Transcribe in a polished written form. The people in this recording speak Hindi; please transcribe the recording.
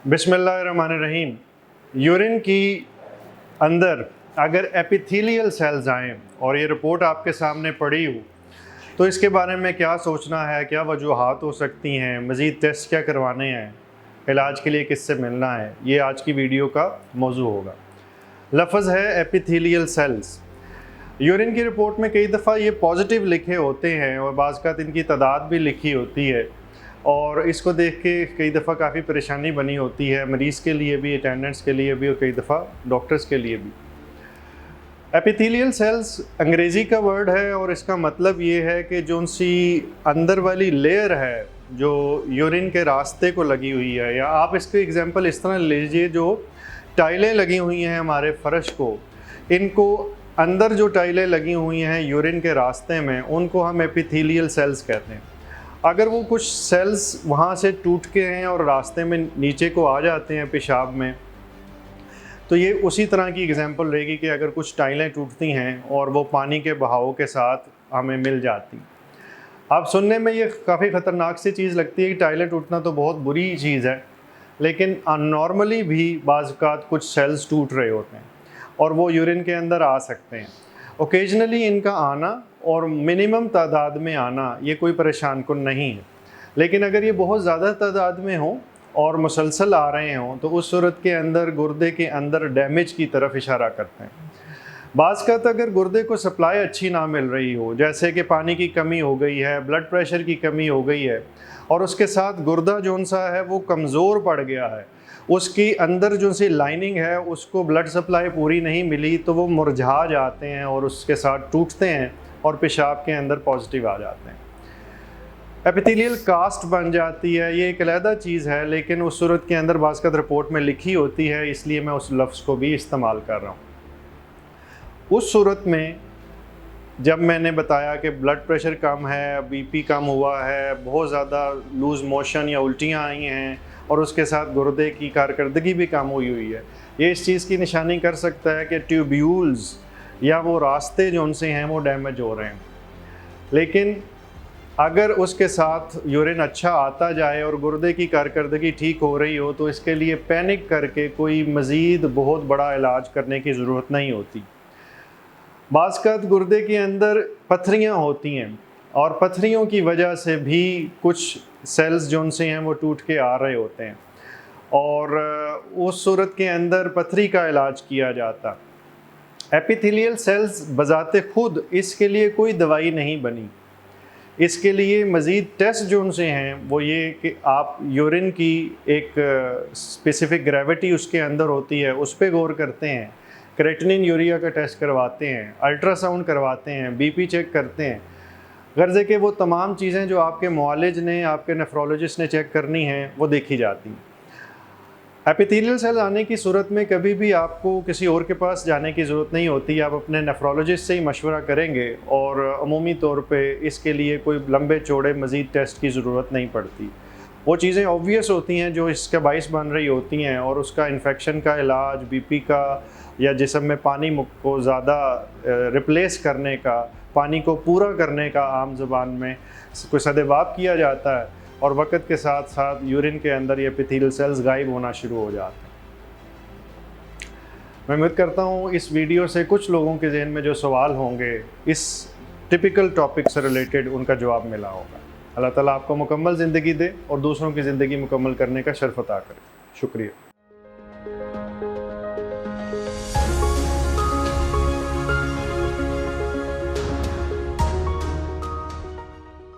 बिस्मिल्लाहिर्रहमानिर्रहीम। यूरिन की अंदर अगर एपिथेलियल सेल्स आएँ और ये रिपोर्ट आपके सामने पड़ी हो तो इसके बारे में क्या सोचना है, क्या वजूहात हो सकती हैं, मज़ीद टेस्ट क्या करवाने हैं, इलाज के लिए किससे मिलना है, ये आज की वीडियो का मौजू होगा। लफ्ज़ है एपिथेलियल सेल्स। यूरिन की रिपोर्ट में कई दफ़ा ये पॉजिटिव लिखे होते हैं और बाज़ इनकी तादाद भी लिखी होती है और इसको देख के कई दफ़ा काफ़ी परेशानी बनी होती है, मरीज़ के लिए भी, अटेंडेंट्स के लिए भी और कई दफ़ा डॉक्टर्स के लिए भी। एपिथेलियल सेल्स अंग्रेज़ी का वर्ड है और इसका मतलब ये है कि जो सी अंदर वाली लेयर है जो यूरिन के रास्ते को लगी हुई है, या आप इसके एग्जांपल इस तरह लीजिए, जो टाइलें लगी हुई हैं हमारे फ़र्श को, इनको अंदर जो टाइलें लगी हुई हैं यूरिन के रास्ते में, उनको हम एपिथेलियल सेल्स कहते हैं। अगर वो कुछ सेल्स वहाँ से टूट के हैं और रास्ते में नीचे को आ जाते हैं पेशाब में, तो ये उसी तरह की एग्जांपल रहेगी कि अगर कुछ टाइलें टूटती हैं और वो पानी के बहाव के साथ हमें मिल जाती। आप सुनने में ये काफ़ी ख़तरनाक सी चीज़ लगती है कि टाइलें टूटना तो बहुत बुरी चीज़ है, लेकिन नॉर्मली भी बाज़ कुछ सेल्स टूट रहे होते हैं और वो यूरिन के अंदर आ सकते हैं। ओकेजनली इनका आना और मिनिमम तादाद में आना ये कोई परेशान कुन नहीं है, लेकिन अगर ये बहुत ज़्यादा तादाद में हो और मुसलसल आ रहे हों तो उस सूरत के अंदर गुर्दे के अंदर डैमेज की तरफ इशारा करते हैं। बाज़ अगर गुर्दे को सप्लाई अच्छी ना मिल रही हो, जैसे कि पानी की कमी हो गई है, ब्लड प्रेशर की कमी हो गई है और उसके साथ गुर्दा जौन सा है वो कमज़ोर पड़ गया है, उसकी अंदर जो सी लाइनिंग है उसको ब्लड सप्लाई पूरी नहीं मिली, तो वो मुरझा जाते हैं और उसके साथ टूटते हैं और पेशाब के अंदर पॉजिटिव आ जाते हैं। एपिथेलियल कास्ट बन जाती है, ये एक अलहदा चीज़ है, लेकिन उस सूरत के अंदर बाज़ रिपोर्ट में लिखी होती है, इसलिए मैं उस लफ्ज़ को भी इस्तेमाल कर रहा हूँ। उस सूरत में जब मैंने बताया कि ब्लड प्रेशर कम है, बीपी कम हुआ है, बहुत ज़्यादा लूज़ मोशन या उल्टियाँ आई हैं और उसके साथ गुर्दे की कारकर्दगी भी कम हुई है, ये इस चीज़ की निशानी कर सकता है कि ट्यूब्यूल्स या वो रास्ते जो उनसे हैं वो डैमेज हो रहे हैं। लेकिन अगर उसके साथ यूरिन अच्छा आता जाए और गुर्दे की कारकर्दगी ठीक हो रही हो तो इसके लिए पैनिक करके कोई मज़ीद बहुत बड़ा इलाज करने की ज़रूरत नहीं होती। बाज़ गुर्दे के अंदर पथरियाँ होती हैं और पथरियों की वजह से भी कुछ सेल्स जो उनसे हैं वो टूट के आ रहे होते हैं और उस सूरत के अंदर पथरी का इलाज किया जाता। एपिथेलियल सेल्स बज़ाते खुद इसके लिए कोई दवाई नहीं बनी, इसके लिए मज़ीद टेस्ट जो उनसे हैं वो ये कि आप यूरिन की एक स्पेसिफ़िक ग्रेविटी उसके अंदर होती है, उस पर गौर करते हैं, क्रेटिनिन यूरिया का टेस्ट करवाते हैं, अल्ट्रासाउंड करवाते हैं, बीपी चेक करते हैं। गर्ज़े के वो तमाम चीज़ें जो आपके मुआलिज ने, आपके नेफ्रोलॉजिस्ट ने चेक करनी हैं वो देखी जाती हैं। एपिथेलियल सेल आने की सूरत में कभी भी आपको किसी और के पास जाने की ज़रूरत नहीं होती, आप अपने नेफ्रोलॉजिस्ट से ही मशवरा करेंगे और अमूमी तौर पे इसके लिए कोई लंबे चौड़े मज़ीद टेस्ट की ज़रूरत नहीं पड़ती। वो चीज़ें ऑब्वियस होती हैं जो इसका बाइस बन रही होती हैं और उसका इन्फेक्शन का इलाज, बीपी का या जिस्म में पानी को ज़्यादा रिप्लेस करने का, पानी को पूरा करने का आम ज़बान में कोई सदेबाप किया जाता है और वक़्त के साथ साथ यूरिन के अंदर ये एपिथेलियल सेल्स गायब होना शुरू हो जाते हैं। मैं उम्मीद करता हूँ इस वीडियो से कुछ लोगों के ज़हन में जो सवाल होंगे इस टिपिकल टॉपिक से रिलेटेड उनका जवाब मिला होगा। अल्लाह ताला आपको मुकम्मल ज़िंदगी दे और दूसरों की ज़िंदगी मुकम्मल करने का शर्फ़ अता करे। शुक्रिया।